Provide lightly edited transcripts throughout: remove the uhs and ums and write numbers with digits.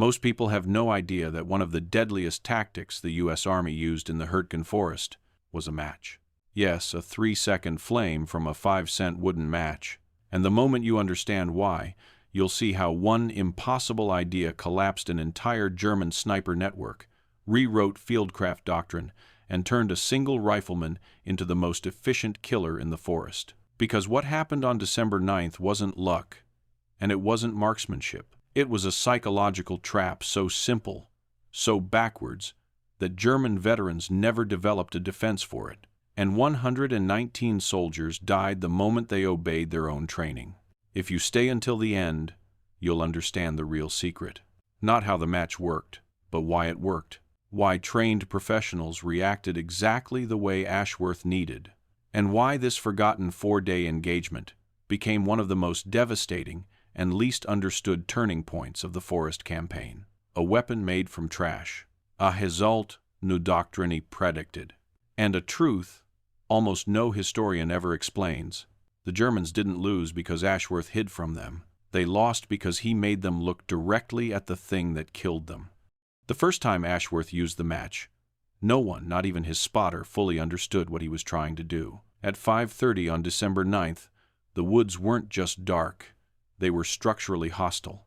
Most people have no idea that one of the deadliest tactics the U.S. Army used in the Hürtgen Forest was a match. Yes, a 3-second flame from a 5-cent wooden match. And the moment you understand why, you'll see how one impossible idea collapsed an entire German sniper network, rewrote fieldcraft doctrine, and turned a single rifleman into the most efficient killer in the forest. Because what happened on December 9th wasn't luck, and it wasn't marksmanship. It was a psychological trap so simple, so backwards, that German veterans never developed a defense for it. And 119 soldiers died the moment they obeyed their own training. If you stay until the end, you'll understand the real secret. Not how the match worked, but why it worked. Why trained professionals reacted exactly the way Ashworth needed. And why this forgotten 4-day engagement became one of the most devastating and least understood turning points of the Forest campaign. A weapon made from trash. A result no Doctrine predicted. And a truth almost no historian ever explains. The Germans didn't lose because Ashworth hid from them. They lost because he made them look directly at the thing that killed them. The first time Ashworth used the match, no one, not even his spotter, fully understood what he was trying to do. At 5:30 on December 9th, the woods weren't just dark, they were structurally hostile.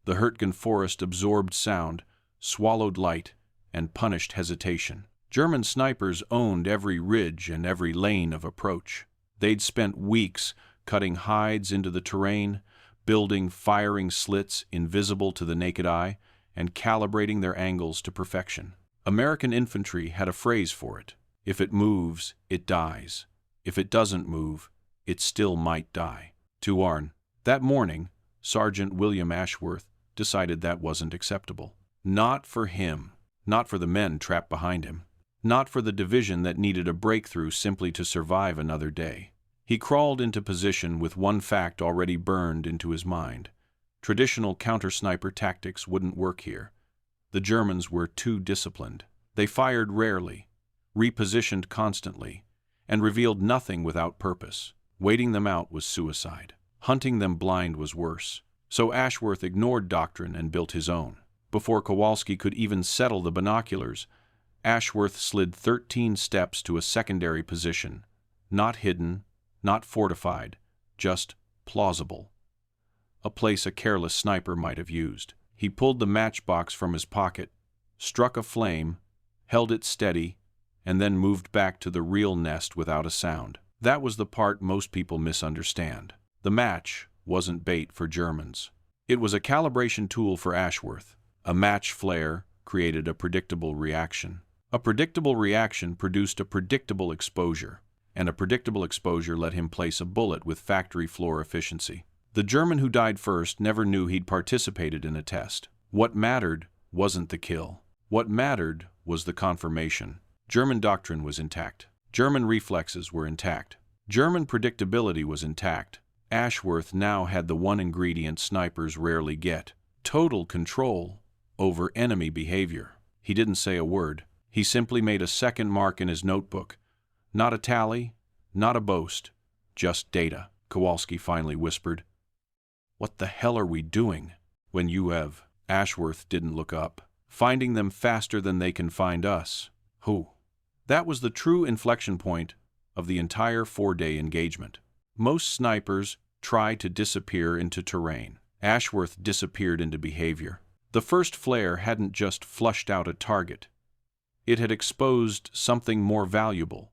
The Hürtgen Forest absorbed sound, swallowed light, and punished hesitation. German snipers owned every ridge and every lane of approach. They'd spent weeks cutting hides into the terrain, building firing slits invisible to the naked eye, and calibrating their angles to perfection. American infantry had a phrase for it. If it moves, it dies. If it doesn't move, it still might die. To Arn, that morning, Sergeant William Ashworth decided that wasn't acceptable. Not for him. Not for the men trapped behind him. Not for the division that needed a breakthrough simply to survive another day. He crawled into position with one fact already burned into his mind. Traditional counter-sniper tactics wouldn't work here. The Germans were too disciplined. They fired rarely, repositioned constantly, and revealed nothing without purpose. Waiting them out was suicide. Hunting them blind was worse. So Ashworth ignored Doctrine and built his own. Before Kowalski could even settle the binoculars, Ashworth slid 13 steps to a secondary position, not hidden, not fortified, just plausible. A place a careless sniper might have used. He pulled the matchbox from his pocket, struck a flame, held it steady, and then moved back to the real nest without a sound. That was the part most people misunderstand. The match wasn't bait for Germans. It was a calibration tool for Ashworth. A match flare created a predictable reaction. A predictable reaction produced a predictable exposure, and a predictable exposure let him place a bullet with factory floor efficiency. The German who died first never knew he'd participated in a test. What mattered wasn't the kill. What mattered was the confirmation. German doctrine was intact. German reflexes were intact. German predictability was intact. Ashworth now had the one ingredient snipers rarely get: total control over enemy behavior. He didn't say a word. He simply made a second mark in his notebook. Not a tally, not a boast, just data. Kowalski finally whispered, "What the hell are we doing?" "When you have..." Ashworth didn't look up. "Finding them faster than they can find us." Who? That was the true inflection point of the entire 4-day engagement. Most snipers try to disappear into terrain. Ashworth disappeared into behavior. The first flare hadn't just flushed out a target. It had exposed something more valuable: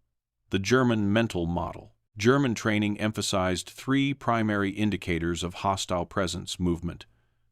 the German mental model. German training emphasized 3 primary indicators of hostile presence: movement,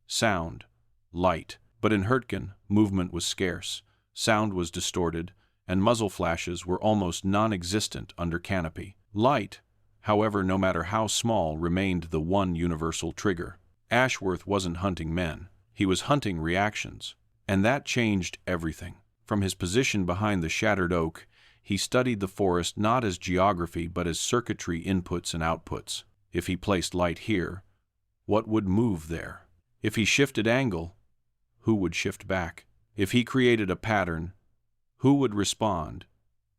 sound, light. But in Hurtgen, movement was scarce, sound was distorted, and muzzle flashes were almost non-existent under canopy. Light, however, no matter how small, remained the one universal trigger. Ashworth wasn't hunting men. He was hunting reactions. And that changed everything. From his position behind the shattered oak, he studied the forest not as geography but as circuitry inputs and outputs. If he placed light here, what would move there? If he shifted angle, who would shift back? If he created a pattern, who would respond,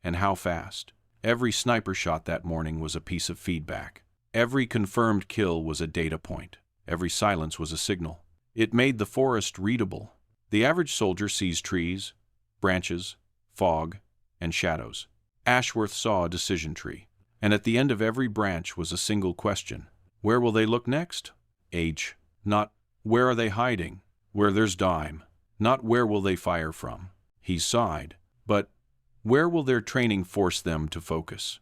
and how fast? Every sniper shot that morning was a piece of feedback. Every confirmed kill was a data point. Every silence was a signal. It made the forest readable. The average soldier sees trees, branches, fog, and shadows. Ashworth saw a decision tree, and at the end of every branch was a single question. Where will they look next? H. Not, where are they hiding? Where there's dime. Not, where will they fire from? He sighed. But, where will their training force them to focus?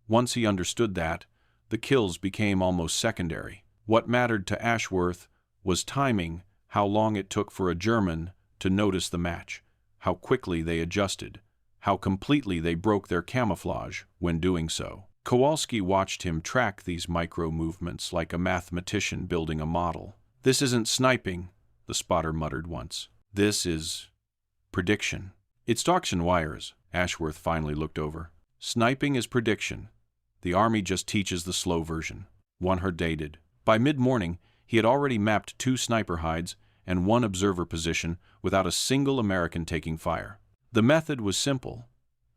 Once he understood that, the kills became almost secondary. What mattered to Ashworth was timing, how long it took for a German to notice the match, how quickly they adjusted, how completely they broke their camouflage when doing so. Kowalski watched him track these micro-movements like a mathematician building a model. "This isn't sniping," the spotter muttered once. "This is prediction." "It's Doctrine wires," Ashworth finally looked over. "Sniping is prediction. The Army just teaches the slow version." One dated. By mid-morning, he had already mapped 2 sniper hides and 1 observer position without a single American taking fire. The method was simple,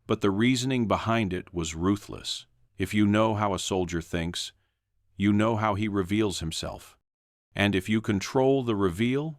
but the reasoning behind it was ruthless. If you know how a soldier thinks, you know how he reveals himself. And if you control the reveal,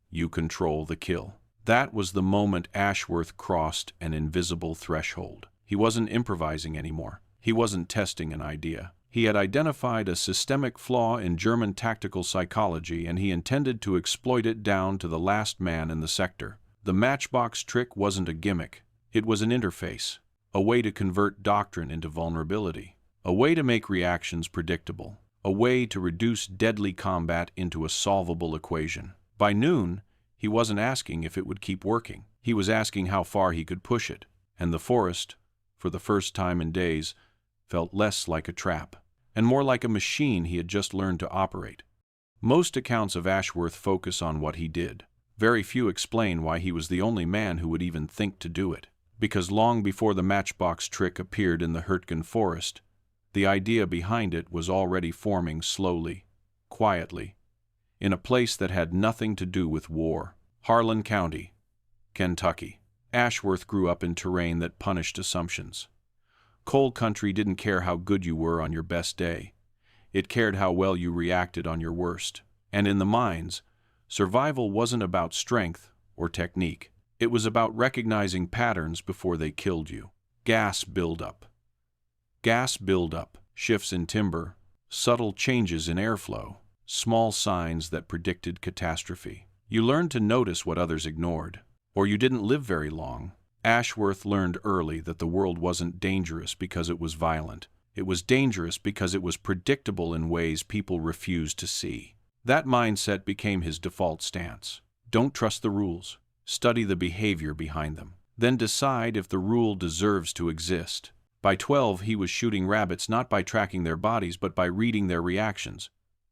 you control the kill. That was the moment Ashworth crossed an invisible threshold. He wasn't improvising anymore. He wasn't testing an idea. He had identified a systemic flaw in German tactical psychology, and he intended to exploit it down to the last man in the sector. The matchbox trick wasn't a gimmick. It was an interface, a way to convert doctrine into vulnerability, a way to make reactions predictable, a way to reduce deadly combat into a solvable equation. By noon, he wasn't asking if it would keep working. He was asking how far he could push it, and the forest, for the first time in days, felt less like a trap, and more like a machine he had just learned to operate. Most accounts of Ashworth focus on what he did. Very few explain why he was the only man who would even think to do it. Because long before the matchbox trick appeared in the Hürtgen Forest, the idea behind it was already forming slowly, quietly, in a place that had nothing to do with war. Harlan County, Kentucky. Ashworth grew up in terrain that punished assumptions. Coal country didn't care how good you were on your best day. It cared how well you reacted on your worst. And in the mines, survival wasn't about strength or technique. It was about recognizing patterns before they killed you. Gas buildup. Gas buildup, shifts in timber, subtle changes in airflow, small signs that predicted catastrophe. You learned to notice what others ignored, or you didn't live very long. Ashworth learned early that the world wasn't dangerous because it was violent. It was dangerous because it was predictable in ways people refused to see. That mindset became his default stance. Don't trust the rules. Study the behavior behind them. Then decide if the rule deserves to exist. By 12, he was shooting rabbits not by tracking their bodies, but by reading their reactions.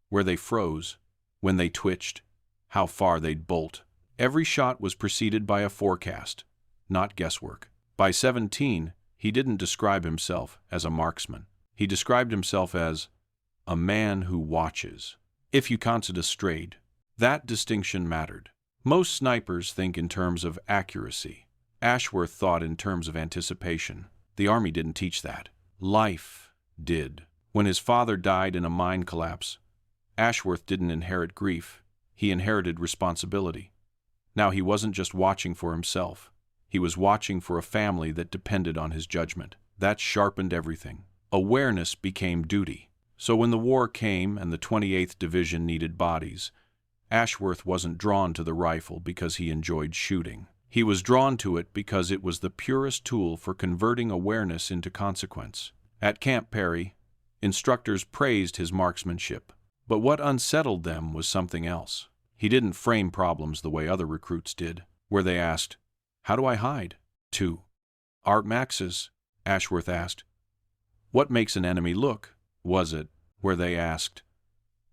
Where they froze, when they twitched, how far they'd bolt. Every shot was preceded by a forecast, not guesswork. By 17, he didn't describe himself as a marksman. He described himself as a man who watches. If you considered strayed, that distinction mattered. Most snipers think in terms of accuracy. Ashworth thought in terms of anticipation. The Army didn't teach that. Life did. When his father died in a mine collapse, Ashworth didn't inherit grief. He inherited responsibility. Now he wasn't just watching for himself. He was watching for a family that depended on his judgment. That sharpened everything. Awareness became duty. So when the war came and the 28th Division needed bodies, Ashworth wasn't drawn to the rifle because he enjoyed shooting. He was drawn to it because it was the purest tool for converting awareness into consequence. At Camp Perry, instructors praised his marksmanship. But what unsettled them was something else. He didn't frame problems the way other recruits did, where they asked, "How do I hide?" 2. "Art Maxes," Ashworth asked. "What makes an enemy look?" Was it, where they asked,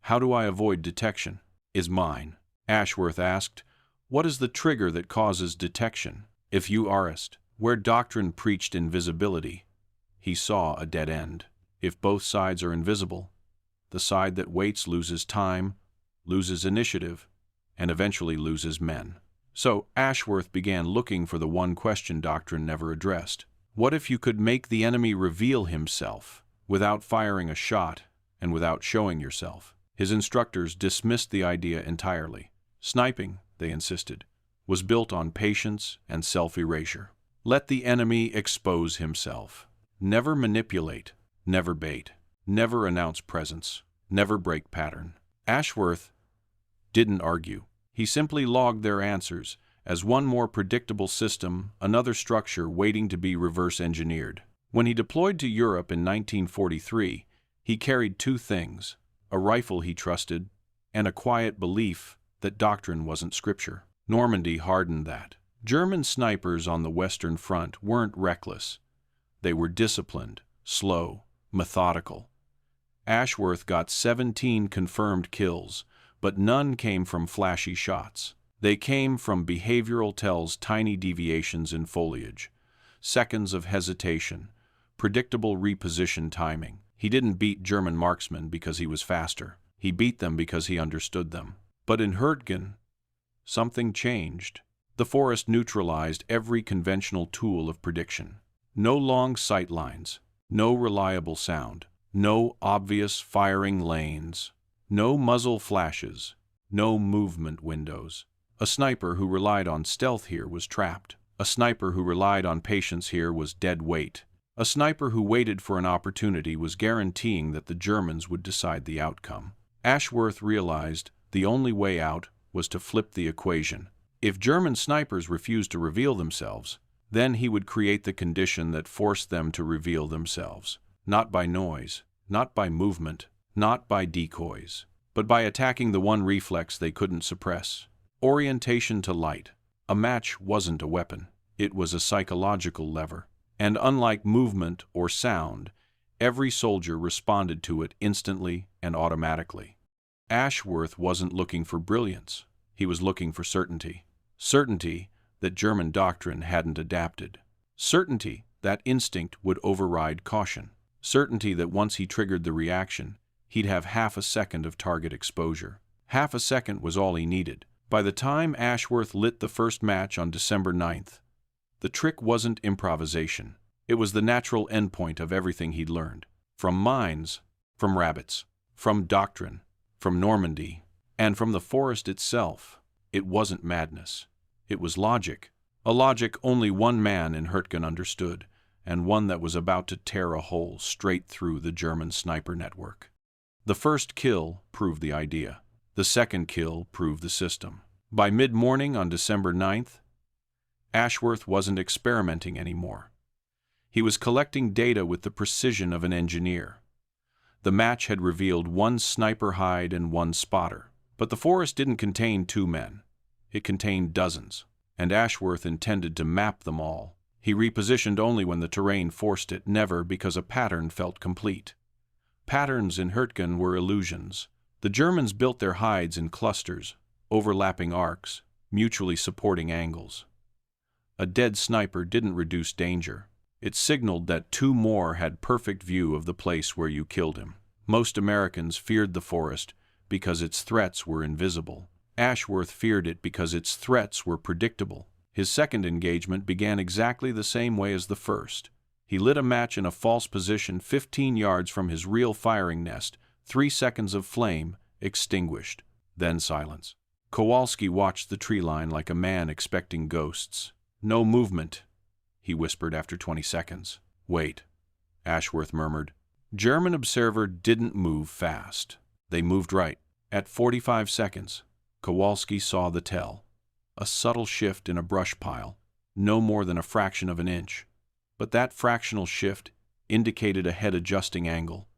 "How do I avoid detection?" "Is mine," Ashworth asked. "What is the trigger that causes detection?" If you arrest, where Doctrine preached invisibility, he saw a dead end. If both sides are invisible, the side that waits loses time, loses initiative, and eventually loses men. So Ashworth began looking for the one question Doctrine never addressed. What if you could make the enemy reveal himself without firing a shot and without showing yourself? His instructors dismissed the idea entirely. Sniping, they insisted, was built on patience and self-erasure. Let the enemy expose himself. Never manipulate, never bait, never announce presence, never break pattern. Ashworth didn't argue. He simply logged their answers as one more predictable system, another structure waiting to be reverse-engineered. When he deployed to Europe in 1943, he carried two things: a rifle he trusted and a quiet belief that doctrine wasn't scripture. Normandy hardened that. German snipers on the Western Front weren't reckless. They were disciplined, slow, methodical. Ashworth got 17 confirmed kills, but none came from flashy shots. They came from behavioral tells, tiny deviations in foliage, seconds of hesitation, predictable reposition timing. He didn't beat German marksmen because he was faster. He beat them because he understood them. But in Hurtgen, something changed. The forest neutralized every conventional tool of prediction. No long sight lines, no reliable sound, no obvious firing lanes, no muzzle flashes, no movement windows. A sniper who relied on stealth here was trapped. A sniper who relied on patience here was dead weight. A sniper who waited for an opportunity was guaranteeing that the Germans would decide the outcome. Ashworth realized the only way out was to flip the equation. If German snipers refused to reveal themselves, then he would create the condition that forced them to reveal themselves. Not by noise, not by movement, not by decoys, but by attacking the one reflex they couldn't suppress: orientation to light. A match wasn't a weapon. It was a psychological lever. And unlike movement or sound, every soldier responded to it instantly and automatically. Ashworth wasn't looking for brilliance. He was looking for certainty. Certainty that German doctrine hadn't adapted. Certainty that instinct would override caution. Certainty that once he triggered the reaction, he'd have half a second of target exposure. Half a second was all he needed. By the time Ashworth lit the first match on December 9th, the trick wasn't improvisation. It was the natural endpoint of everything he'd learned. From mines, from rabbits, from doctrine, from Normandy, and from the forest itself. It wasn't madness. It was logic. A logic only one man in Hurtgen understood, and one that was about to tear a hole straight through the German sniper network. The first kill proved the idea. The second kill proved the system. By mid-morning on December 9th, Ashworth wasn't experimenting anymore. He was collecting data with the precision of an engineer. The match had revealed one sniper hide and one spotter. But the forest didn't contain two men. It contained dozens, and Ashworth intended to map them all. He repositioned only when the terrain forced it, never because a pattern felt complete. Patterns in Hurtgen were illusions. The Germans built their hides in clusters, overlapping arcs, mutually supporting angles. A dead sniper didn't reduce danger. It signaled that two more had perfect view of the place where you killed him. Most Americans feared the forest because its threats were invisible. Ashworth feared it because its threats were predictable. His second engagement began exactly the same way as the first. He lit a match in a false position 15 yards from his real firing nest. 3 seconds of flame, extinguished. Then silence. Kowalski watched the tree line like a man expecting ghosts. "No movement," he whispered after 20 seconds. "Wait," Ashworth murmured. German observer didn't move fast. They moved right. At 45 seconds, Kowalski saw the tell. A subtle shift in a brush pile, no more than a fraction of an inch. But that fractional shift indicated a head-adjusting angle,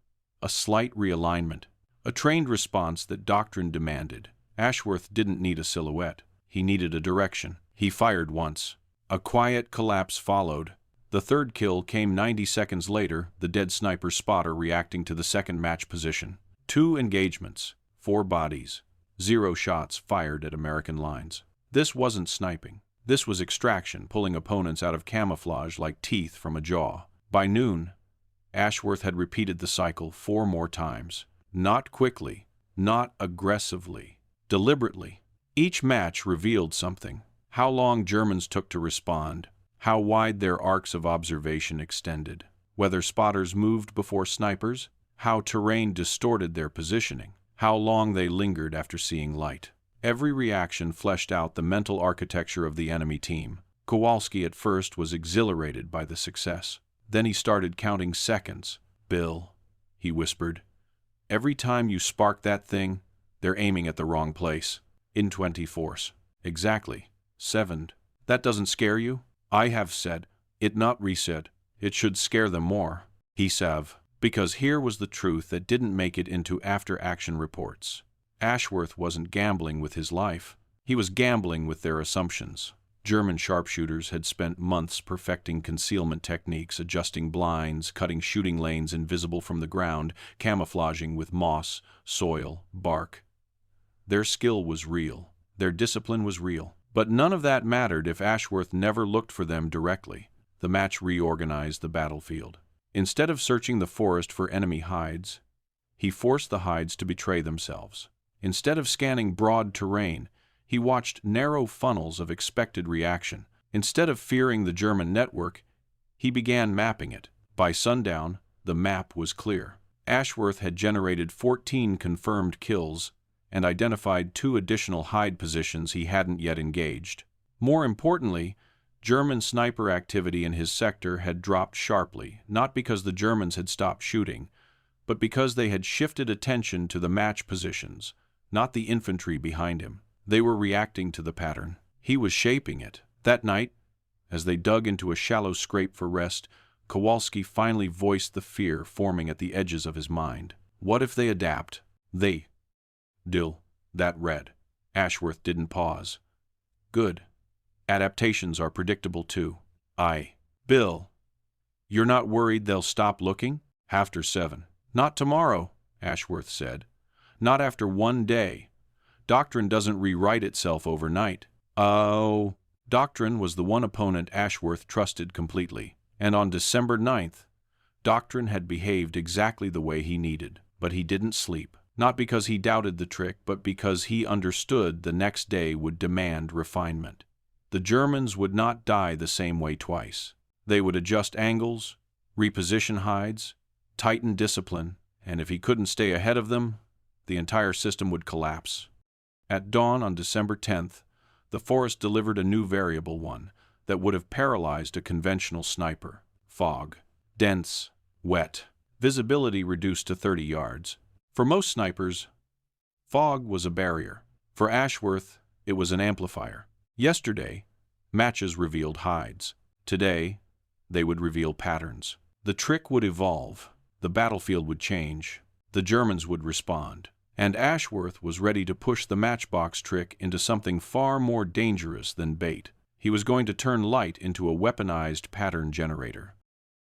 a slight realignment, a trained response that doctrine demanded. Ashworth didn't need a silhouette. He needed a direction. He fired once. A quiet collapse followed. The third kill came 90 seconds later, the dead sniper spotter reacting to the second match position. 2 engagements, 4 bodies, 0 shots fired at American lines. This wasn't sniping. This was extraction, pulling opponents out of camouflage like teeth from a jaw. By noon, Ashworth had repeated the cycle 4 more times. Not quickly, not aggressively, deliberately. Each match revealed something. How long Germans took to respond, how wide their arcs of observation extended, whether spotters moved before snipers, how terrain distorted their positioning, how long they lingered after seeing light. Every reaction fleshed out the mental architecture of the enemy team. Kowalski at first was exhilarated by the success. Then he started counting seconds. "Bill," he whispered, "every time you spark that thing, they're aiming at the wrong place. In 20 force. Exactly. 7. That doesn't scare you?" "I have said it, not resaid. It should scare them more." He sav. Because here was the truth that didn't make it into after-action reports. Ashworth wasn't gambling with his life. He was gambling with their assumptions. German sharpshooters had spent months perfecting concealment techniques, adjusting blinds, cutting shooting lanes invisible from the ground, camouflaging with moss, soil, bark. Their skill was real. Their discipline was real. But none of that mattered if Ashworth never looked for them directly. The match reorganized the battlefield. Instead of searching the forest for enemy hides, he forced the hides to betray themselves. Instead of scanning broad terrain, he watched narrow funnels of expected reaction. Instead of fearing the German network, he began mapping it. By sundown, the map was clear. Ashworth had generated 14 confirmed kills and identified 2 additional hide positions he hadn't yet engaged. More importantly, German sniper activity in his sector had dropped sharply, not because the Germans had stopped shooting, but because they had shifted attention to the match positions, not the infantry behind him. They were reacting to the pattern. He was shaping it. That night, as they dug into a shallow scrape for rest, Kowalski finally voiced the fear forming at the edges of his mind. What if they adapt? They. Dill. That read. Ashworth didn't pause. Good. Adaptations are predictable too. Bill, you're not worried they'll stop looking? After 7. Not tomorrow, Ashworth said. Not after 1 day. Doctrine doesn't rewrite itself overnight. Oh, Doctrine was the one opponent Ashworth trusted completely. And on December 9th, Doctrine had behaved exactly the way he needed. But he didn't sleep. Not because he doubted the trick, but because he understood the next day would demand refinement. The Germans would not die the same way twice. They would adjust angles, reposition hides, tighten discipline, and if he couldn't stay ahead of them, the entire system would collapse. At dawn on December 10th, the forest delivered a new variable one that would have paralyzed a conventional sniper. Fog. Dense, wet. Visibility reduced to 30 yards. For most snipers, fog was a barrier. For Ashworth, it was an amplifier. Yesterday, matches revealed hides. Today, they would reveal patterns. The trick would evolve. The battlefield would change. The Germans would respond. And Ashworth was ready to push the matchbox trick into something far more dangerous than bait. He was going to turn light into a weaponized pattern generator.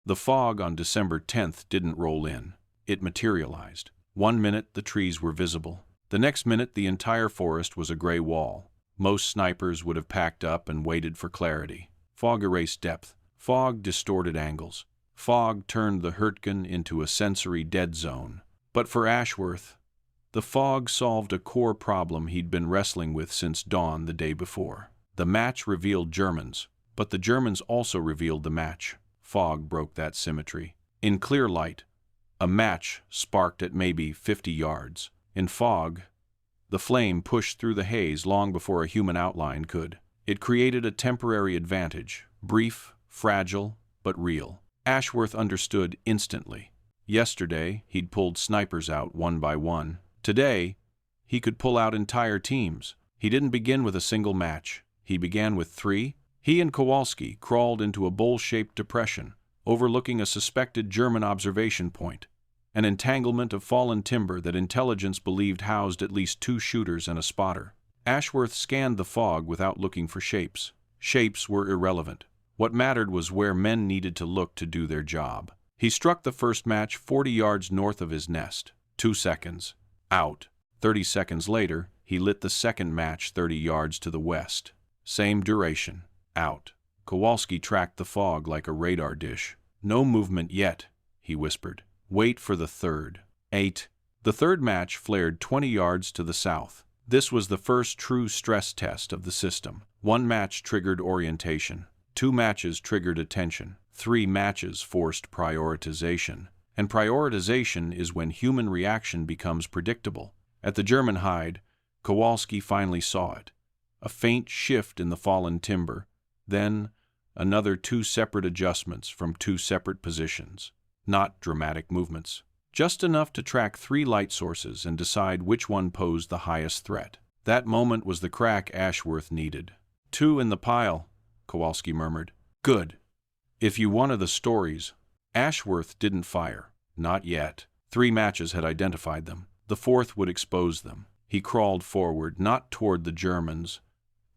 The fog on December 10th didn't roll in. It materialized. 1 minute, the trees were visible. The next minute, the entire forest was a gray wall. Most snipers would have packed up and waited for clarity. Fog erased depth. Fog distorted angles. Fog turned the Hurtgen into a sensory dead zone. But for Ashworth, the fog solved a core problem he'd been wrestling with since dawn the day before. The match revealed Germans, but the Germans also revealed the match. Fog broke that symmetry. In clear light, a match sparked at maybe 50 yards. In fog, the flame pushed through the haze long before a human outline could. It created a temporary advantage, brief, fragile, but real. Ashworth understood instantly. Yesterday, he'd pulled snipers out one by one. Today, he could pull out entire teams. He didn't begin with a single match. He began with 3. He and Kowalski crawled into a bowl-shaped depression, overlooking a suspected German observation point, an entanglement of fallen timber that intelligence believed housed at least 2 shooters and a spotter. Ashworth scanned the fog without looking for shapes. Shapes were irrelevant. What mattered was where men needed to look to do their job. He struck the first match 40 yards north of his nest. 2 seconds. Out. 30 seconds later, he lit the second match 30 yards to the west. Same duration. Out. Kowalski tracked the fog like a radar dish. No movement yet, he whispered. Wait for the third. 8. The third match flared 20 yards to the south. This was the first true stress test of the system. 1 match triggered orientation. 2 matches triggered attention. 3 matches forced prioritization. And prioritization is when human reaction becomes predictable. At the German hide, Kowalski finally saw it. A faint shift in the fallen timber, then another 2 separate adjustments from 2 separate positions. Not dramatic movements. Just enough to track 3 light sources and decide which one posed the highest threat. That moment was the crack Ashworth needed. 2 in the pile, Kowalski murmured. Good. If you wanted the stories, Ashworth didn't fire. Not yet. 3 matches had identified them. The 4th would expose them. He crawled forward, not toward the Germans,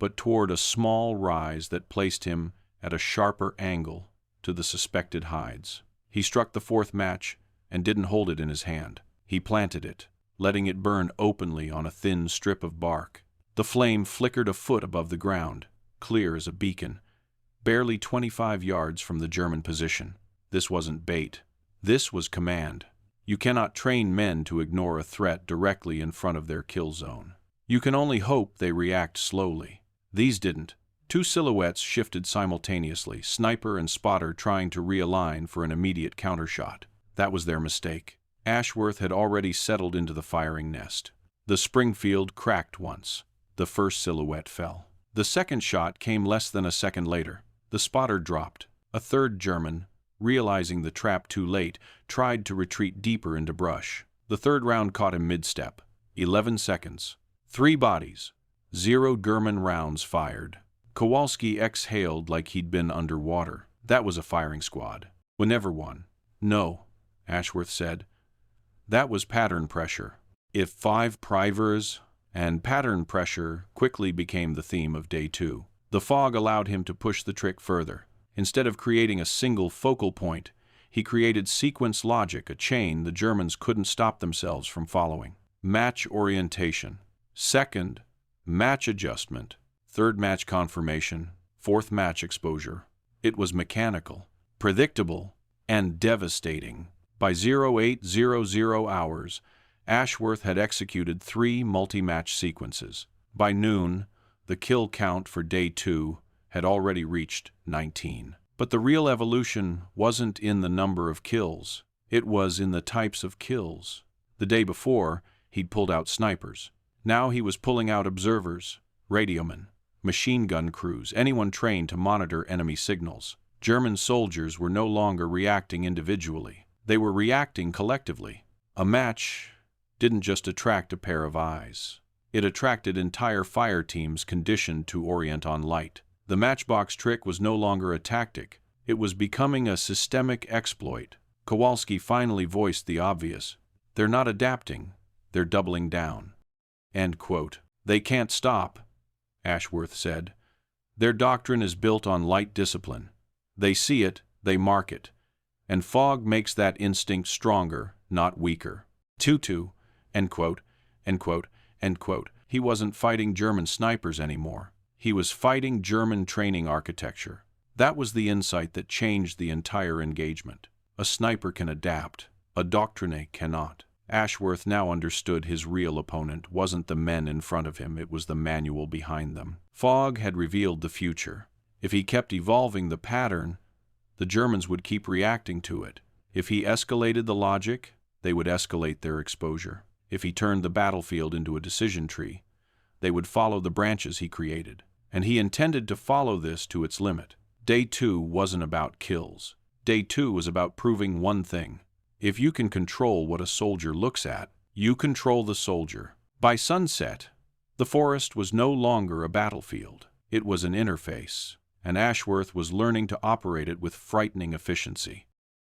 but toward a small rise that placed him at a sharper angle to the suspected hides. He struck the 4th match and didn't hold it in his hand. He planted it, letting it burn openly on a thin strip of bark. The flame flickered a foot above the ground, clear as a beacon, barely 25 yards from the German position. This wasn't bait. This was command. You cannot train men to ignore a threat directly in front of their kill zone. You can only hope they react slowly. These didn't. 2 silhouettes shifted simultaneously, sniper and spotter trying to realign for an immediate countershot. That was their mistake. Ashworth had already settled into the firing nest. The Springfield cracked once. The first silhouette fell. The second shot came less than a second later. The spotter dropped. A 3rd German, realizing the trap too late, tried to retreat deeper into brush. The 3rd round caught him mid-step. 11 seconds. 3 bodies. 0 German rounds fired. Kowalski exhaled like he'd been underwater. That was a firing squad. Never one. No, Ashworth said. That was pattern pressure. If 5 privers and pattern pressure quickly became the theme of day 2. The fog allowed him to push the trick further. Instead of creating a single focal point, he created sequence logic, a chain the Germans couldn't stop themselves from following. Match orientation. 2nd, match adjustment. 3rd match confirmation. 4th match exposure. It was mechanical, predictable, and devastating. By 0800 hours, Ashworth had executed 3 multi-match sequences. By noon, the kill count for day 2 had already reached 19. But the real evolution wasn't in the number of kills. It was in the types of kills. The day before, he'd pulled out snipers. Now he was pulling out observers, radiomen, machine gun crews, anyone trained to monitor enemy signals. German soldiers were no longer reacting individually. They were reacting collectively. A match didn't just attract a pair of eyes. It attracted entire fire teams conditioned to orient on light. The matchbox trick was no longer a tactic. It was becoming a systemic exploit. Kowalski finally voiced the obvious. They're not adapting. They're doubling down. End quote. They can't stop, Ashworth said. Their doctrine is built on light discipline. They see it, they mark it. And fog makes that instinct stronger, not weaker. Tutu, end quote, end quote, end quote. He wasn't fighting German snipers anymore. He was fighting German training architecture. That was the insight that changed the entire engagement. A sniper can adapt. A Doctrine cannot. Ashworth now understood his real opponent wasn't the men in front of him, it was the manual behind them. Fog had revealed the future. If he kept evolving the pattern, the Germans would keep reacting to it. If he escalated the logic, they would escalate their exposure. If he turned the battlefield into a decision tree, they would follow the branches he created. And he intended to follow this to its limit. Day 2 wasn't about kills. Day 2 was about proving one thing. If you can control what a soldier looks at, you control the soldier. By sunset, the forest was no longer a battlefield. It was an interface, and Ashworth was learning to operate it with frightening efficiency.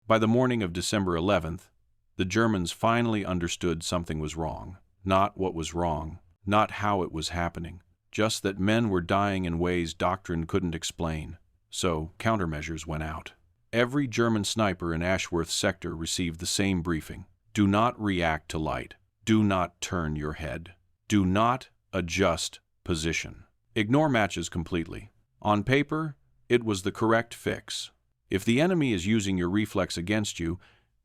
By the morning of December 11th, the Germans finally understood something was wrong. Not what was wrong, not how it was happening, just that men were dying in ways Doctrine couldn't explain. So countermeasures went out. Every German sniper in Ashworth's sector received the same briefing. Do not react to light. Do not turn your head. Do not adjust position. Ignore matches completely. On paper, it was the correct fix. If the enemy is using your reflex against you,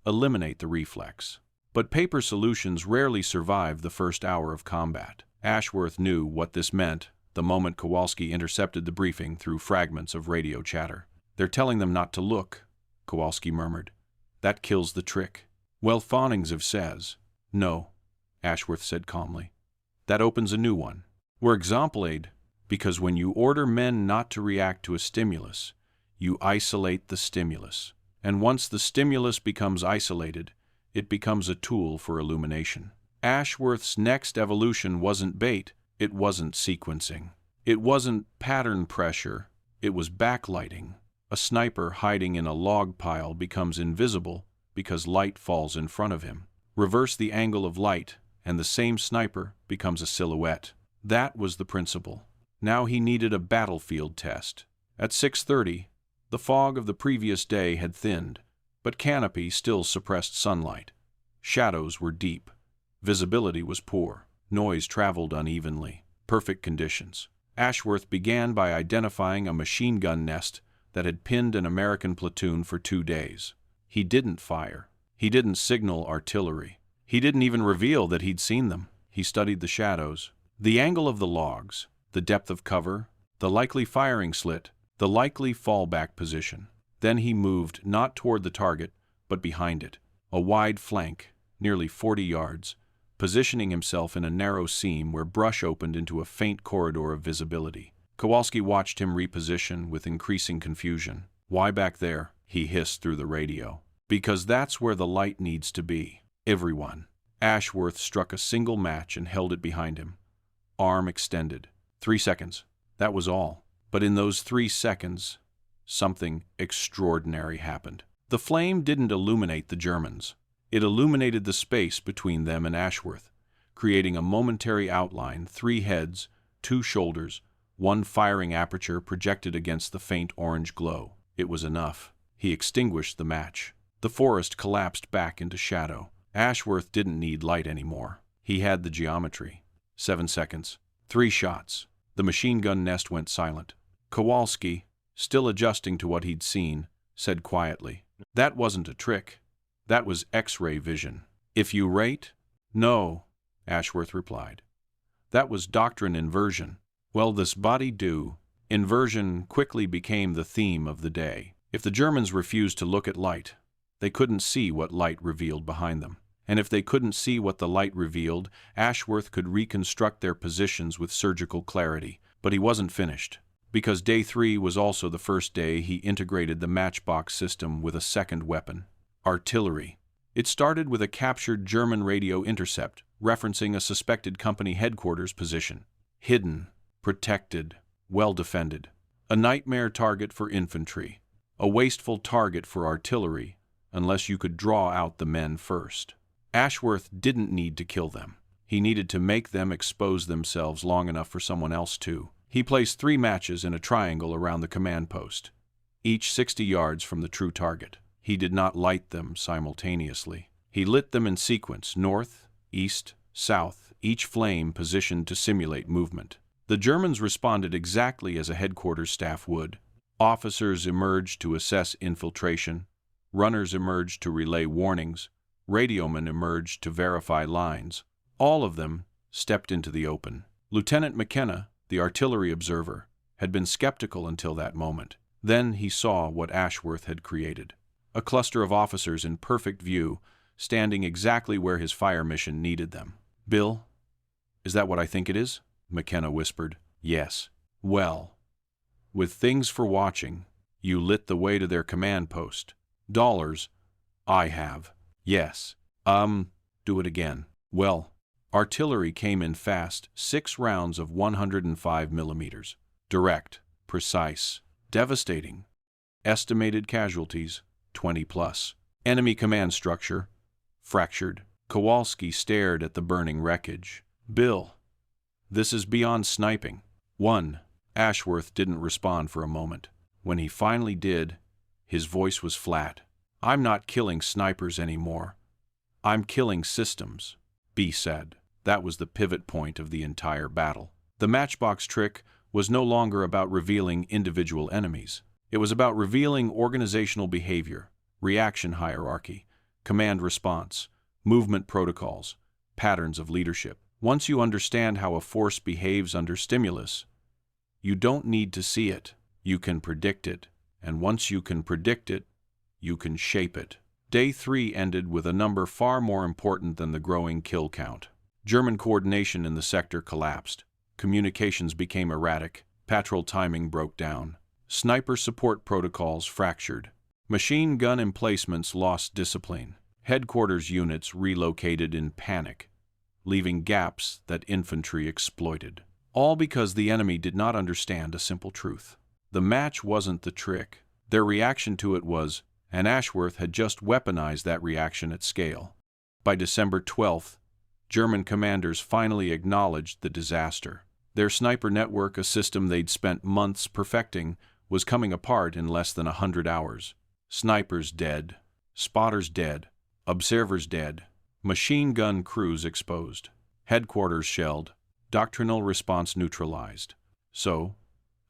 eliminate the reflex. But paper solutions rarely survive the first hour of combat. Ashworth knew what this meant the moment Kowalski intercepted the briefing through fragments of radio chatter. They're telling them not to look, Kowalski murmured. That kills the trick. Well, Fawningsov says. No, Ashworth said calmly. That opens a new one. We're exemplade because when you order men not to react to a stimulus, you isolate the stimulus. And once the stimulus becomes isolated, it becomes a tool for illumination. Ashworth's next evolution wasn't bait, it wasn't sequencing. It wasn't pattern pressure, it was backlighting. A sniper hiding in a log pile becomes invisible because light falls in front of him. Reverse the angle of light, and the same sniper becomes a silhouette. That was the principle. Now he needed a battlefield test. At 6:30, the fog of the previous day had thinned, but canopy still suppressed sunlight. Shadows were deep. Visibility was poor. Noise traveled unevenly. Perfect conditions. Ashworth began by identifying a machine gun nest that had pinned an American platoon for 2 days. He didn't fire. He didn't signal artillery. He didn't even reveal that he'd seen them. He studied the shadows, the angle of the logs, the depth of cover, the likely firing slit, the likely fallback position. Then he moved not toward the target, but behind it, a wide flank, nearly 40 yards, positioning himself in a narrow seam where brush opened into a faint corridor of visibility. Kowalski watched him reposition with increasing confusion. "Why back there?" he hissed through the radio. "Because that's where the light needs to be. Everyone." Ashworth struck a single match and held it behind him, arm extended. 3 seconds. That was all. But in those 3 seconds, something extraordinary happened. The flame didn't illuminate the Germans. It illuminated the space between them and Ashworth, creating a momentary outline, 3 heads, 2 shoulders, 1 firing aperture projected against the faint orange glow. It was enough. He extinguished the match. The forest collapsed back into shadow. Ashworth didn't need light anymore. He had the geometry. 7 seconds. 3 shots. The machine gun nest went silent. Kowalski, still adjusting to what he'd seen, said quietly, "That wasn't a trick. That was X-ray vision." "If you rate?" "No," Ashworth replied. "That was Doctrine inversion." Well, this body do. Inversion quickly became the theme of the day. If the Germans refused to look at light, they couldn't see what light revealed behind them. And if they couldn't see what the light revealed, Ashworth could reconstruct their positions with surgical clarity. But he wasn't finished, because day 3 was also the first day he integrated the Matchbox system with a second weapon: artillery. It started with a captured German radio intercept referencing a suspected company headquarters position. Hidden, protected, well defended. A nightmare target for infantry. A wasteful target for artillery, unless you could draw out the men first. Ashworth didn't need to kill them. He needed to make them expose themselves long enough for someone else to. He placed 3 matches in a triangle around the command post, each 60 yards from the true target. He did not light them simultaneously. He lit them in sequence, north, east, south, each flame positioned to simulate movement. The Germans responded exactly as a headquarters staff would. Officers emerged to assess infiltration. Runners emerged to relay warnings. Radiomen emerged to verify lines. All of them stepped into the open. Lieutenant McKenna, the artillery observer, had been skeptical until that moment. Then he saw what Ashworth had created. A cluster of officers in perfect view, standing exactly where his fire mission needed them. "Bill, is that what I think it is?" McKenna whispered. "Yes." "Well, with things for watching, you lit the way to their command post. Dollars, I have." "Yes. Do it again." "Well, artillery came in fast, 6 rounds of 105 millimeters. Direct, precise, devastating. Estimated casualties, 20 plus. Enemy command structure, fractured." Kowalski stared at the burning wreckage. "Bill, this is beyond sniping." "1." Ashworth didn't respond for a moment. When he finally did, his voice was flat. "I'm not killing snipers anymore. I'm killing systems," B said. That was the pivot point of the entire battle. The matchbox trick was no longer about revealing individual enemies. It was about revealing organizational behavior, reaction hierarchy, command response, movement protocols, patterns of leadership. Once you understand how a force behaves under stimulus, you don't need to see it. You can predict it. And once you can predict it, you can shape it. Day 3 ended with a number far more important than the growing kill count. German coordination in the sector collapsed. Communications became erratic. Patrol timing broke down. Sniper support protocols fractured. Machine gun emplacements lost discipline. Headquarters units relocated in panic, leaving gaps that infantry exploited. All because the enemy did not understand a simple truth. The match wasn't the trick. Their reaction to it was, and Ashworth had just weaponized that reaction at scale. By December 12th, German commanders finally acknowledged the disaster. Their sniper network, a system they'd spent months perfecting, was coming apart in less than 100 hours. Snipers dead, spotters dead, observers dead, machine gun crews exposed, headquarters shelled, doctrinal response neutralized. So,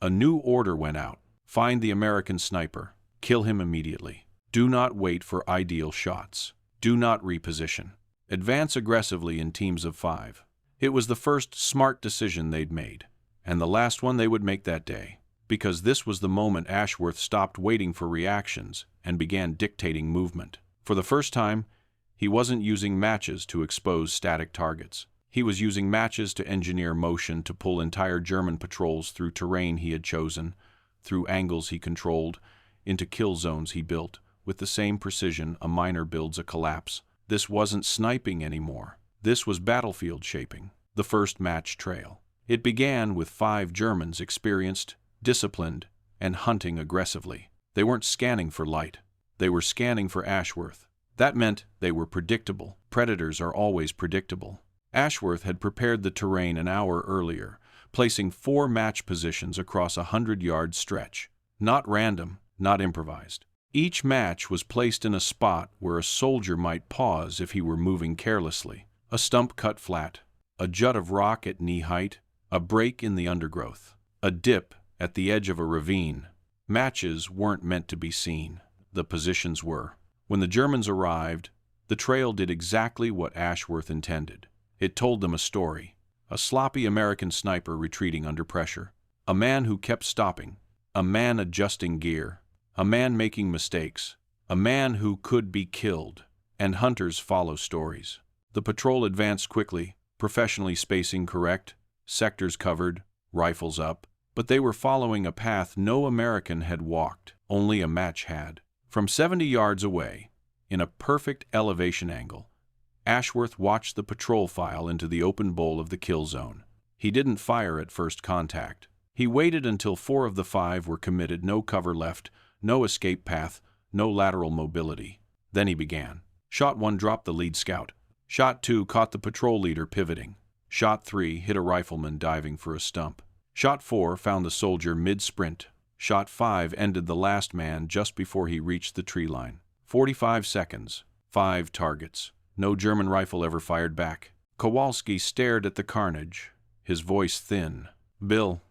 a new order went out. Find the American sniper. Kill him immediately. Do not wait for ideal shots. Do not reposition. Advance aggressively in teams of 5. It was the first smart decision they'd made, and the last one they would make that day, because this was the moment Ashworth stopped waiting for reactions and began dictating movement. For the first time, he wasn't using matches to expose static targets. He was using matches to engineer motion to pull entire German patrols through terrain he had chosen, through angles he controlled, into kill zones he built, with the same precision a miner builds a collapse. This wasn't sniping anymore. This was battlefield shaping, the first match trail. It began with 5 Germans experienced, disciplined, and hunting aggressively. They weren't scanning for light. They were scanning for Ashworth. That meant they were predictable. Predators are always predictable. Ashworth had prepared the terrain an hour earlier, placing 4 match positions across a 100-yard stretch. Not random, not improvised. Each match was placed in a spot where a soldier might pause if he were moving carelessly. A stump cut flat, a jut of rock at knee height, a break in the undergrowth, a dip at the edge of a ravine. Matches weren't meant to be seen. The positions were. When the Germans arrived, the trail did exactly what Ashworth intended. It told them a story. A sloppy American sniper retreating under pressure. A man who kept stopping. A man adjusting gear. A man making mistakes. A man who could be killed. And hunters follow stories. The patrol advanced quickly, professionally spacing correct, sectors covered, rifles up. But they were following a path no American had walked, only a match had. From 70 yards away, in a perfect elevation angle, Ashworth watched the patrol file into the open bowl of the kill zone. He didn't fire at first contact. He waited until 4 of the 5 were committed, no cover left, no escape path, no lateral mobility. Then he began. Shot 1 dropped the lead scout. Shot 2 caught the patrol leader pivoting. Shot 3 hit a rifleman diving for a stump. Shot 4 found the soldier mid-sprint. Shot 5 ended the last man just before he reached the tree line. 45 seconds. 5 targets. No German rifle ever fired back. Kowalski stared at the carnage, his voice thin. Bill,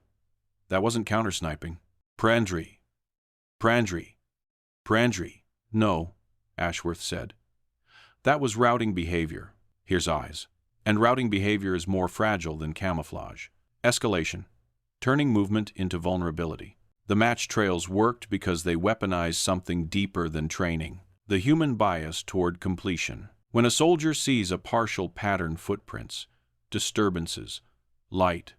that wasn't counter-sniping. Prandry. No, Ashworth said. That was routing behavior. Here's eyes. And routing behavior is more fragile than camouflage. Escalation. Turning movement into vulnerability. The match trails worked because they weaponized something deeper than training. The human bias toward completion. When a soldier sees a partial pattern, footprints, disturbances, light,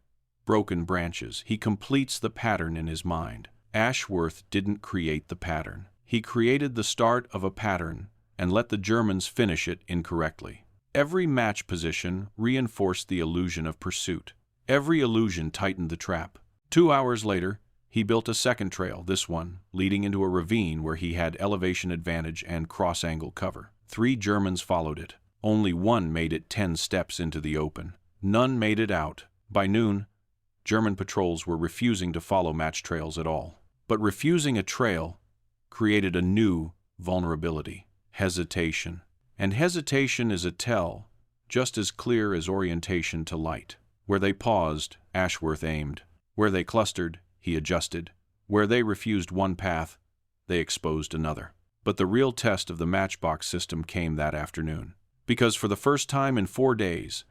broken branches, he completes the pattern in his mind. Ashworth didn't create the pattern. He created the start of a pattern and let the Germans finish it incorrectly. Every match position reinforced the illusion of pursuit. Every illusion tightened the trap. 2 hours later, he built a second trail, this one leading into a ravine where he had elevation advantage and cross-angle cover. 3 Germans followed it. Only 1 made it 10 steps into the open. None made it out. By noon, German patrols were refusing to follow match trails at all. But refusing a trail created a new vulnerability. Hesitation. And hesitation is a tell, just as clear as orientation to light. Where they paused, Ashworth aimed. Where they clustered, he adjusted. Where they refused one path, they exposed another. But the real test of the Matchbox system came that afternoon. Because for the first time in 4 days,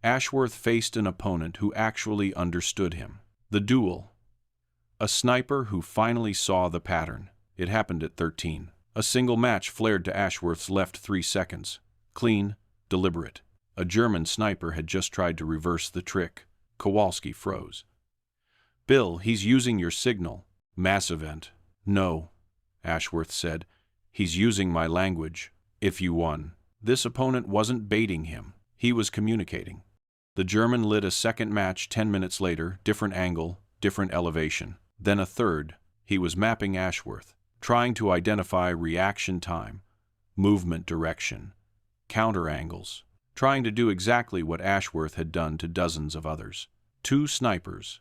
Ashworth faced an opponent who actually understood him. The duel. A sniper who finally saw the pattern. It happened at 13. A single match flared to Ashworth's left 3 seconds. Clean, deliberate. A German sniper had just tried to reverse the trick. Kowalski froze. "Bill, he's using your signal." "Mass event." "No," Ashworth said. "He's using my language. If you won." This opponent wasn't baiting him. He was communicating. The German lit a second match 10 minutes later, different angle, different elevation. Then a third. He was mapping Ashworth, trying to identify reaction time, movement direction, counter angles, trying to do exactly what Ashworth had done to dozens of others. Two snipers,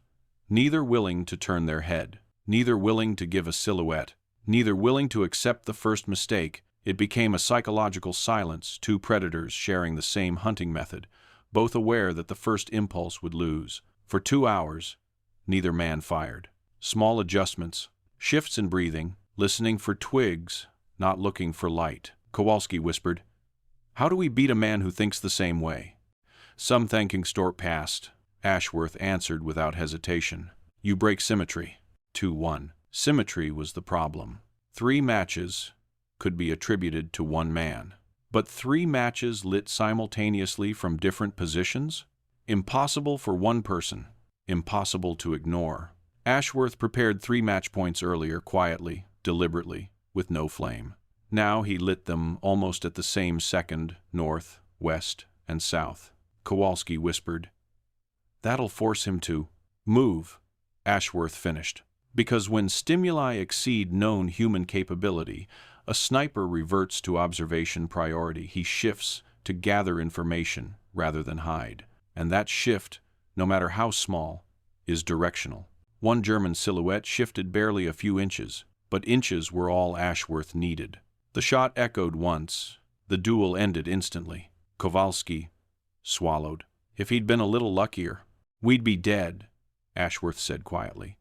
neither willing to turn their head, neither willing to give a silhouette, neither willing to accept the first mistake. It became a psychological silence, two predators sharing the same hunting method, both aware that the first impulse would lose. For 2 hours, neither man fired. Small adjustments, shifts in breathing, listening for twigs, not looking for light. Kowalski whispered, "How do we beat a man who thinks the same way?" "Some thinking store past," Ashworth answered without hesitation. "You break symmetry." 2-1. Symmetry was the problem. 3 matches could be attributed to one man. But 3 matches lit simultaneously from different positions? Impossible for one person. Impossible to ignore. Ashworth prepared 3 match points earlier, quietly, deliberately, with no flame. Now he lit them almost at the same second, north, west, and south. Kowalski whispered, "That'll force him to move," Ashworth finished. Because when stimuli exceed known human capability, a sniper reverts to observation priority. He shifts to gather information rather than hide. And that shift, no matter how small, is directional. One German silhouette shifted barely a few inches, but inches were all Ashworth needed. The shot echoed once. The duel ended instantly. Kowalski swallowed. "If he'd been a little luckier, we'd be dead," Ashworth said quietly.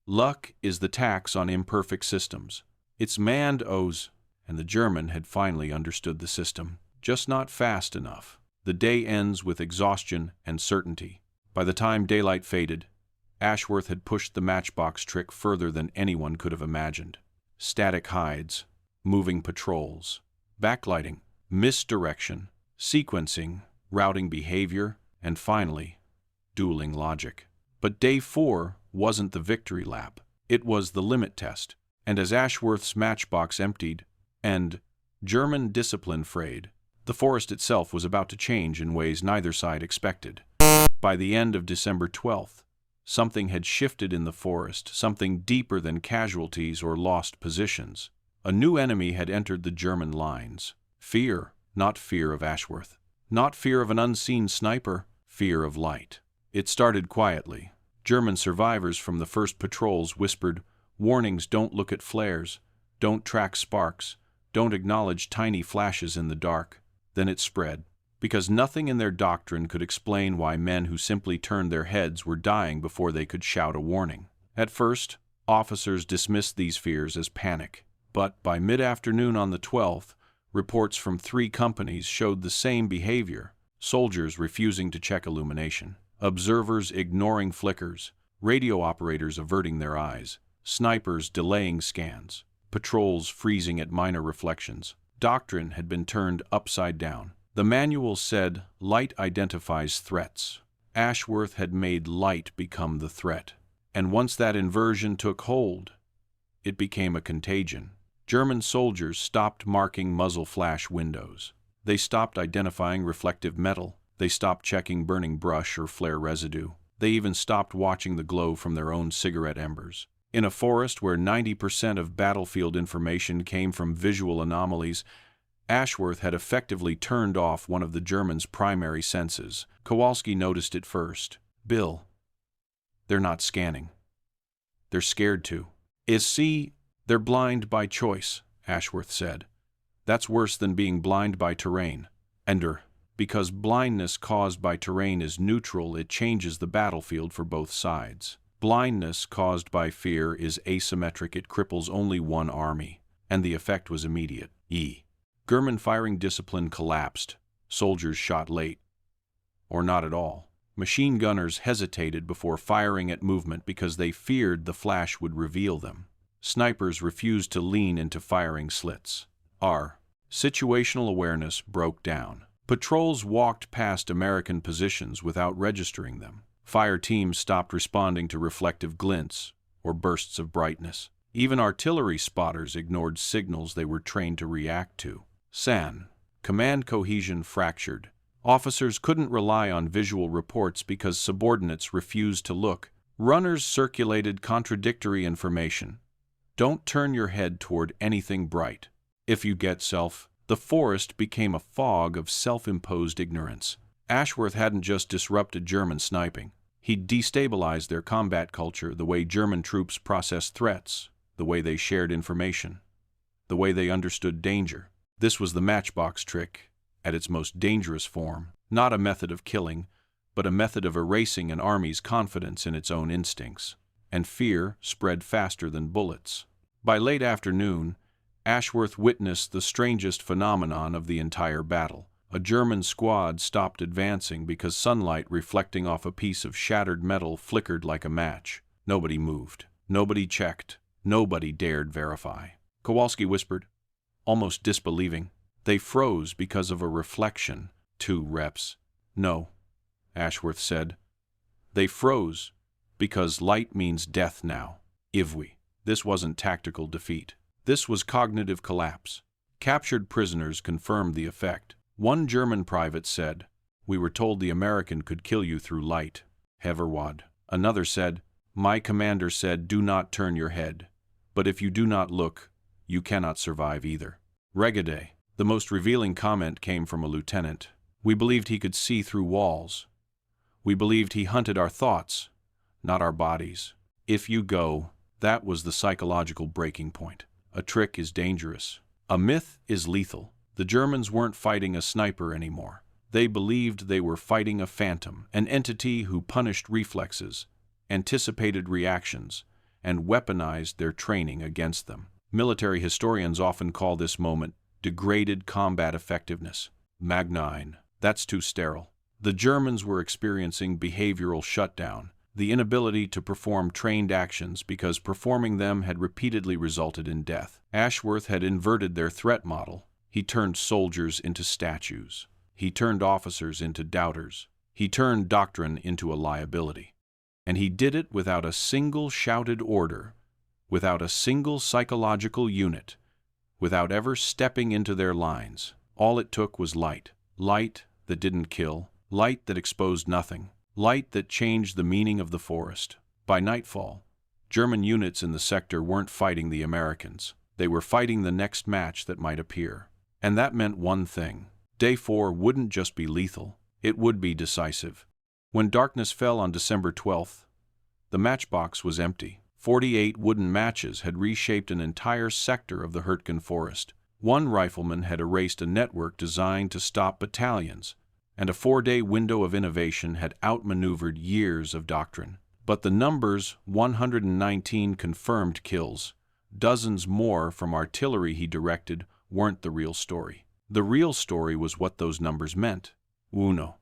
"Luck is the tax on imperfect systems. It's manned O's," and the German had finally understood the system. Just not fast enough. The day ends with exhaustion and certainty. By the time daylight faded, Ashworth had pushed the matchbox trick further than anyone could have imagined. Static hides, moving patrols, backlighting, misdirection, sequencing, routing behavior, and finally, dueling logic. But day 4 wasn't the victory lap. It was the limit test. And as Ashworth's matchbox emptied, and German discipline frayed, the forest itself was about to change in ways neither side expected. By the end of December 12th, something had shifted in the forest, something deeper than casualties or lost positions. A new enemy had entered the German lines. Fear, not fear of Ashworth. Not fear of an unseen sniper, fear of light. It started quietly. German survivors from the first patrols whispered warnings: don't look at flares, don't track sparks, don't acknowledge tiny flashes in the dark. Then it spread, because nothing in their doctrine could explain why men who simply turned their heads were dying before they could shout a warning. At first, officers dismissed these fears as panic, but by mid-afternoon on the 12th, reports from 3 companies showed the same behavior: soldiers refusing to check illumination, observers ignoring flickers, radio operators averting their eyes, snipers delaying scans, patrols freezing at minor reflections. Doctrine had been turned upside down. The manual said light identifies threats. Ashworth had made light become the threat. And once that inversion took hold, it became a contagion. German soldiers stopped marking muzzle flash windows. They stopped identifying reflective metal. They stopped checking burning brush or flare residue. They even stopped watching the glow from their own cigarette embers. In a forest where 90% of battlefield information came from visual anomalies, Ashworth had effectively turned off one of the Germans' primary senses. Kowalski noticed it first. "Bill, they're not scanning. They're scared to." They're blind by choice," Ashworth said. "That's worse than being blind by terrain. Because blindness caused by terrain is neutral, it changes the battlefield for both sides. Blindness caused by fear is asymmetric, it cripples only one army, and the effect was immediate. German firing discipline collapsed. Soldiers shot late, or not at all. Machine gunners hesitated before firing at movement because they feared the flash would reveal them. Snipers refused to lean into firing slits. Situational awareness broke down. Patrols walked past American positions without registering them. Fire teams stopped responding to reflective glints or bursts of brightness. Even artillery spotters ignored signals they were trained to react to. Command cohesion fractured. Officers couldn't rely on visual reports because subordinates refused to look. Runners circulated contradictory information. Don't turn your head toward anything bright. If you get self, the forest became a fog of self-imposed ignorance. Ashworth hadn't just disrupted German sniping. He'd destabilized their combat culture, the way German troops processed threats, the way they shared information, the way they understood danger. This was the matchbox trick at its most dangerous form, not a method of killing, but a method of erasing an army's confidence in its own instincts. And fear spread faster than bullets. By late afternoon, Ashworth witnessed the strangest phenomenon of the entire battle. A German squad stopped advancing because sunlight reflecting off a piece of shattered metal flickered like a match. Nobody moved. Nobody checked. Nobody dared verify. Kowalski whispered, almost disbelieving. They froze because of a reflection. 2 reps. No, Ashworth said. They froze because light means death now. This wasn't tactical defeat. This was cognitive collapse. Captured prisoners confirmed the effect. One German private said, "We were told the American could kill you through light." Heverwad. Another said, "My commander said, do not turn your head. But if you do not look, you cannot survive either." Regade. The most revealing comment came from a lieutenant. "We believed he could see through walls. We believed he hunted our thoughts, not our bodies. If you go," that was the psychological breaking point. A trick is dangerous. A myth is lethal. The Germans weren't fighting a sniper anymore. They believed they were fighting a phantom, an entity who punished reflexes, anticipated reactions, and weaponized their training against them. Military historians often call this moment degraded combat effectiveness. Magnine. That's too sterile. The Germans were experiencing behavioral shutdown, the inability to perform trained actions because performing them had repeatedly resulted in death. Ashworth had inverted their threat model. He turned soldiers into statues. He turned officers into doubters. He turned doctrine into a liability. And he did it without a single shouted order, without a single psychological unit, without ever stepping into their lines. All it took was light. Light that didn't kill. Light that exposed nothing. Light that changed the meaning of the forest. By nightfall, German units in the sector weren't fighting the Americans. They were fighting the next match that might appear. And that meant one thing. Day 4 wouldn't just be lethal, it would be decisive. When darkness fell on December 12th, the matchbox was empty. 48 wooden matches had reshaped an entire sector of the Hürtgen Forest. One rifleman had erased a network designed to stop battalions, and a 4-day window of innovation had outmaneuvered years of doctrine. But the numbers, 119 confirmed kills, dozens more from artillery he directed, weren't the real story. The real story was what those numbers meant. Uno.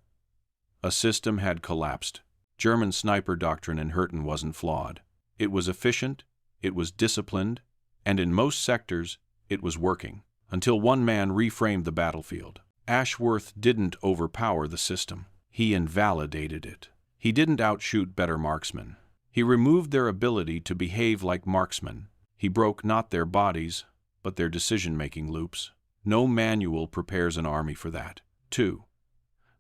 A system had collapsed. German sniper doctrine in Hurtgen wasn't flawed. It was efficient, it was disciplined, and in most sectors, it was working. Until one man reframed the battlefield. Ashworth didn't overpower the system. He invalidated it. He didn't outshoot better marksmen. He removed their ability to behave like marksmen. He broke not their bodies, but their decision-making loops. No manual prepares an army for that. 2.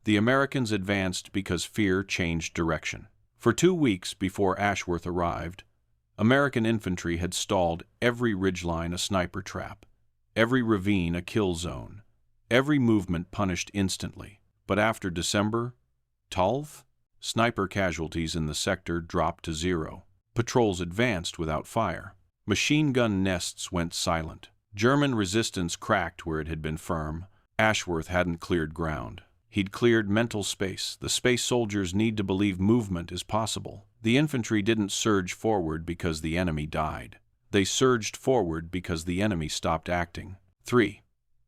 The Americans advanced because fear changed direction. For 2 weeks before Ashworth arrived, American infantry had stalled every ridgeline a sniper trap, every ravine a kill zone, every movement punished instantly. But after December 12th, sniper casualties in the sector dropped to 0. Patrols advanced without fire. Machine gun nests went silent. German resistance cracked where it had been firm. Ashworth hadn't cleared ground. He'd cleared mental space. The space soldiers need to believe movement is possible. The infantry didn't surge forward because the enemy died. They surged forward because the enemy stopped acting. 3.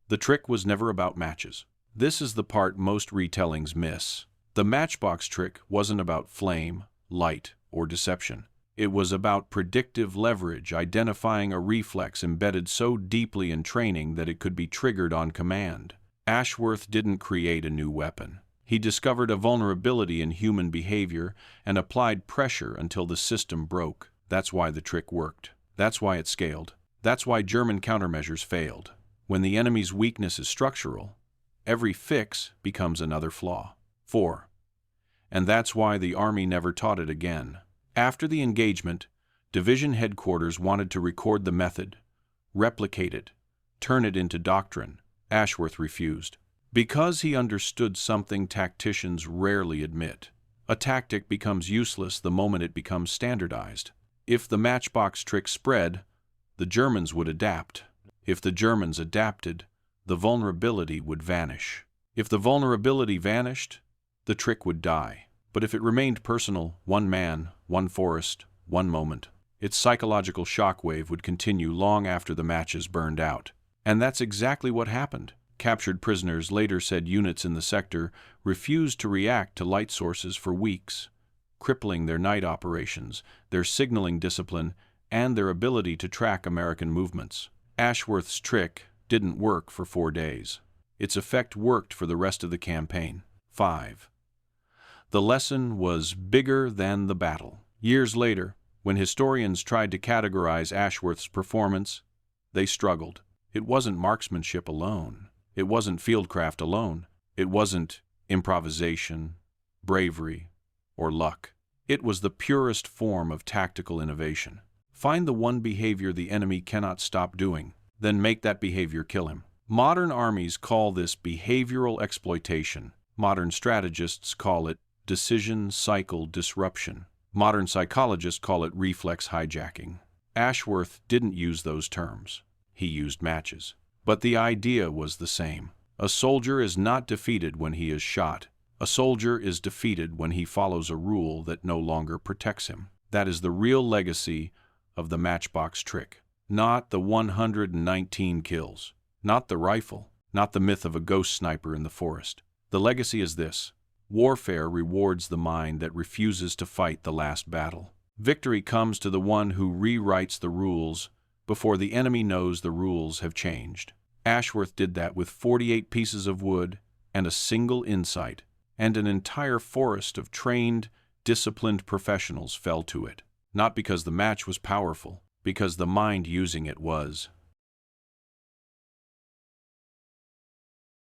The trick was never about matches. This is the part most retellings miss. The matchbox trick wasn't about flame, light, or deception. It was about predictive leverage, identifying a reflex embedded so deeply in training that it could be triggered on command. Ashworth didn't create a new weapon. He discovered a vulnerability in human behavior and applied pressure until the system broke. That's why the trick worked. That's why it scaled. That's why German countermeasures failed. When the enemy's weakness is structural, every fix becomes another flaw. 4. And that's why the Army never taught it again. After the engagement, division headquarters wanted to record the method, replicate it, turn it into doctrine. Ashworth refused. Because he understood something tacticians rarely admit. A tactic becomes useless the moment it becomes standardized. If the matchbox trick spread, the Germans would adapt. If the Germans adapted, the vulnerability would vanish. If the vulnerability vanished, the trick would die. But if it remained personal, one man, one forest, one moment, its psychological shockwave would continue long after the matches burned out. And that's exactly what happened. Captured prisoners later said units in the sector refused to react to light sources for weeks, crippling their night operations, their signaling discipline, and their ability to track American movements. Ashworth's trick didn't work for 4 days. Its effect worked for the rest of the campaign. 5. The lesson was bigger than the battle. Years later, when historians tried to categorize Ashworth's performance, they struggled. It wasn't marksmanship alone. It wasn't fieldcraft alone. It wasn't improvisation, bravery, or luck. It was the purest form of tactical innovation. Find the one behavior the enemy cannot stop doing, then make that behavior kill him. Modern armies call this behavioral exploitation. Modern strategists call it decision cycle disruption. Modern psychologists call it reflex hijacking. Ashworth didn't use those terms. He used matches. But the idea was the same. A soldier is not defeated when he is shot. A soldier is defeated when he follows a rule that no longer protects him. That is the real legacy of the matchbox trick. Not the 119 kills. Not the rifle. Not the myth of a ghost sniper in the forest. The legacy is this: warfare rewards the mind that refuses to fight the last battle. Victory comes to the one who rewrites the rules before the enemy knows the rules have changed. Ashworth did that with 48 pieces of wood and a single insight, and an entire forest of trained, disciplined professionals fell to it. Not because the match was powerful, because the mind using it was.